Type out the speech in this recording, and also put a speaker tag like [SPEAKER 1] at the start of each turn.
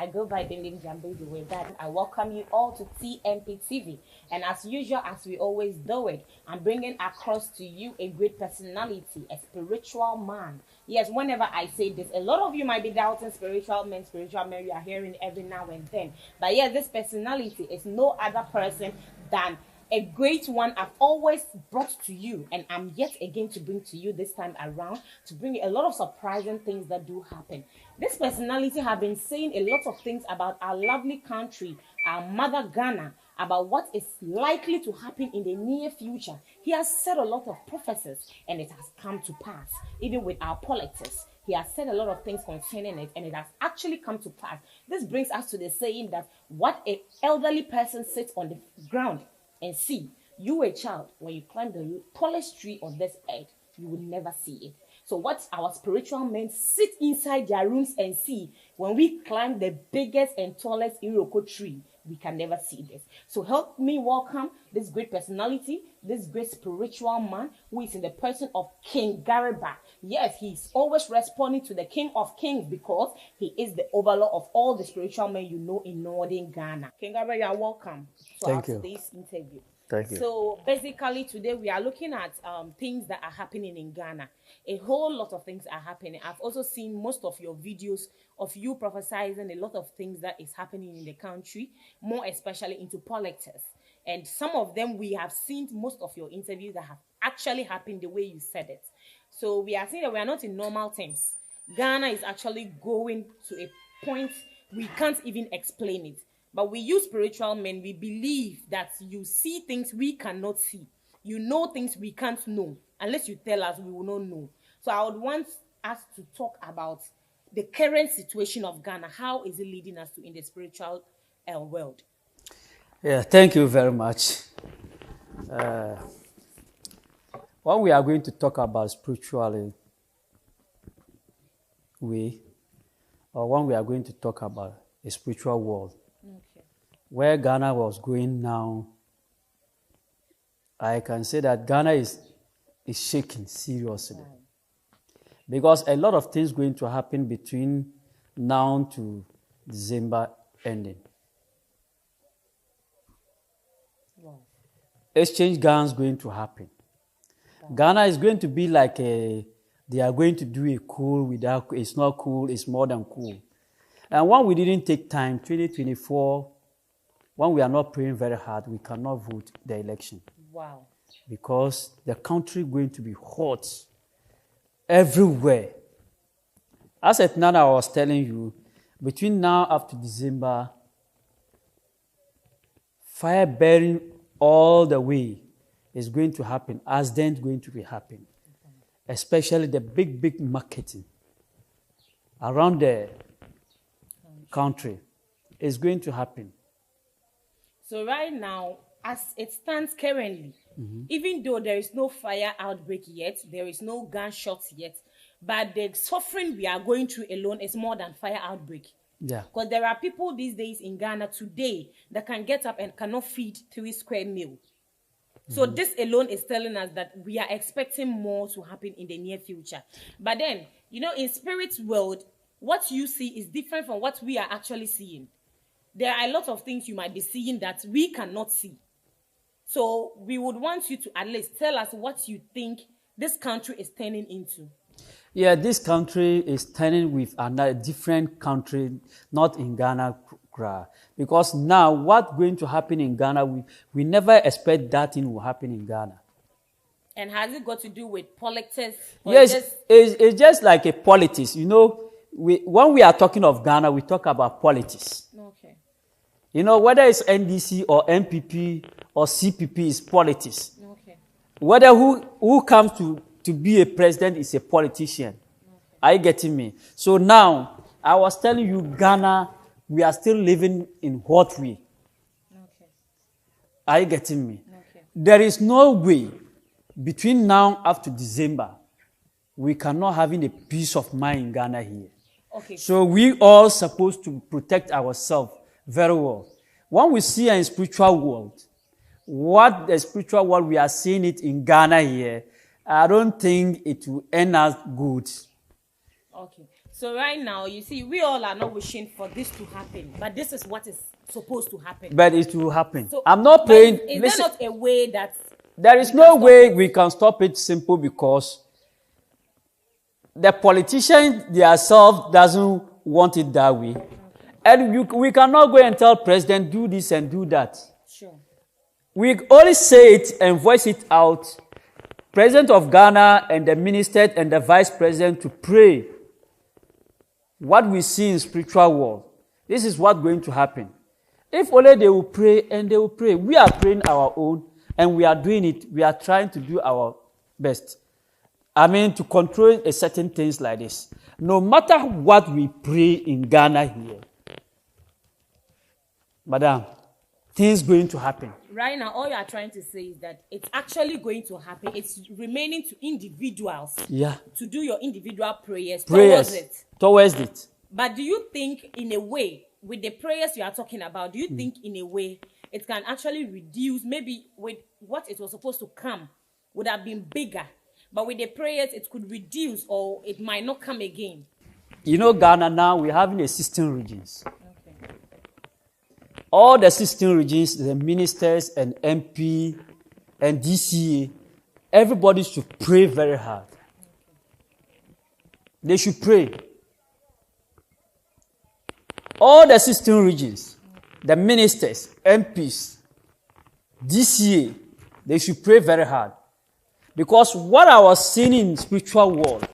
[SPEAKER 1] I go by the name Jambe the way that I welcome you all to TMP TV. And as usual, as we always do it, I'm bringing across to you a great personality, a spiritual man. Yes, whenever I say this, a lot of you might be doubting spiritual men you are hearing every now and then. But yes, this personality is no other person than a great one I've always brought to you, and I'm yet again to bring to you this time around, to bring a lot of surprising things that do happen. This personality have been saying a lot of things about our lovely country, our mother Ghana, about what is likely to happen in the near future. He has said a lot of prophecies, and it has come to pass, even with our politics. He has said a lot of things concerning it, and it has actually come to pass. This brings us to the saying that what an elderly person sits on the ground and see, you a child, when you climb the tallest tree on this earth, you will never see it. So what our spiritual men sit inside their rooms and see, when we climb the biggest and tallest Iroko tree, we can never see this. So help me welcome this great personality, this great spiritual man who is in the person of King Gariba. Yes, he's always responding to the King of Kings because he is the overlord of all the spiritual men you know in northern Ghana. King Gariba, you are welcome to our today's interview.
[SPEAKER 2] Thank you.
[SPEAKER 1] So basically today we are looking at things that are happening in Ghana. A whole lot of things are happening. I've also seen most of your videos of you prophesizing a lot of things that is happening in the country, more especially into politics. And some of them we have seen most of your interviews that have actually happened the way you said it. So we are seeing that we are not in normal times. Ghana is actually going to a point we can't even explain it. But we use spiritual men. We believe that you see things we cannot see. You know things we can't know. Unless you tell us, we will not know. So I would want us to talk about the current situation of Ghana. How is it leading us to in the spiritual world?
[SPEAKER 2] Yeah, thank you very much. What we are going to talk about spiritually, when we are going to talk about a spiritual world,
[SPEAKER 1] Okay.
[SPEAKER 2] where Ghana was going now, I can say that Ghana is shaking seriously.
[SPEAKER 1] Wow.
[SPEAKER 2] Because a lot of things going to happen between now to December ending.
[SPEAKER 1] Wow.
[SPEAKER 2] Exchange Ghana is going to happen. Wow. Ghana is going to be like they are going to do a coup without, it's not cool, it's more than cool. And when we didn't take time, 2024, when we are not praying very hard, we cannot vote the election.
[SPEAKER 1] Wow.
[SPEAKER 2] Because the country is going to be hot everywhere. As at now, I was telling you, between now up to December, fire burning all the way is going to happen. Accident going to be happening, especially the big marketing around the country is going to happen.
[SPEAKER 1] So right now, as it stands currently, even though there is no fire outbreak yet, there is no gunshots yet, but the suffering we are going through alone is more than fire outbreak.
[SPEAKER 2] Yeah.
[SPEAKER 1] Because there are people these days in Ghana today that can get up and cannot feed 3 square meals. So this alone is telling us that we are expecting more to happen in the near future. But then, you know, in spirit world, what you see is different from what we are actually seeing. There are a lot of things you might be seeing that we cannot see. So we would want you to at least tell us what you think this country is turning into.
[SPEAKER 2] Yeah, this country is turning with another different country, not in Ghana. Because now what's going to happen in Ghana, we never expect that thing will happen in Ghana.
[SPEAKER 1] And has it got to do with politics?
[SPEAKER 2] Yes, it's just like a politics. You know, when we are talking of Ghana, we talk about politics.
[SPEAKER 1] Okay.
[SPEAKER 2] You know, whether it's NDC or MPP or CPP is politics.
[SPEAKER 1] Okay.
[SPEAKER 2] Whether who comes to be a president is a politician.
[SPEAKER 1] Okay.
[SPEAKER 2] Are you getting me? So now, I was telling you, Ghana, we are still living in what way?
[SPEAKER 1] Okay.
[SPEAKER 2] Are you getting me?
[SPEAKER 1] Okay.
[SPEAKER 2] There is no way between now up to December we cannot having a peace of mind in Ghana here.
[SPEAKER 1] Okay.
[SPEAKER 2] So we all supposed to protect ourselves very well. When we see a spiritual world, what the spiritual world we are seeing it in Ghana here, I don't think it will end us good.
[SPEAKER 1] Okay. So right now, you see, we all are not wishing for this to happen, but this is what is supposed to happen.
[SPEAKER 2] But it will happen.
[SPEAKER 1] So,
[SPEAKER 2] I'm not
[SPEAKER 1] but
[SPEAKER 2] praying.
[SPEAKER 1] Is
[SPEAKER 2] Listen,
[SPEAKER 1] there not a way that
[SPEAKER 2] there is
[SPEAKER 1] we
[SPEAKER 2] no
[SPEAKER 1] can stop
[SPEAKER 2] way
[SPEAKER 1] it?
[SPEAKER 2] we can stop it simple because the politicians themselves doesn't want it that way. And we cannot go and tell president, do this and do that.
[SPEAKER 1] Sure.
[SPEAKER 2] We only say it and voice it out. President of Ghana and the minister and the vice president to pray. What we see in spiritual world, this is what's going to happen. If only they will pray and they will pray. We are praying our own and we are doing it. We are trying to do our best. I mean, to control a certain things like this. No matter what we pray in Ghana here, madam, things going to happen.
[SPEAKER 1] Right now, all you are trying to say is that it's actually going to happen. It's remaining to individuals to do your individual prayers
[SPEAKER 2] towards it.
[SPEAKER 1] But do you think, in a way, with the prayers you are talking about, do you think, in a way, it can actually reduce, maybe with what it was supposed to come would have been bigger, but with the prayers, it could reduce or it might not come again?
[SPEAKER 2] You know, Ghana now, we're having a 16 regions.
[SPEAKER 1] Okay.
[SPEAKER 2] All the 16 regions, the ministers and MP and DCA, everybody should pray very hard. They should pray. All the 16 regions, the ministers, MPs, DCA, they should pray very hard. Because what I was seeing in spiritual world,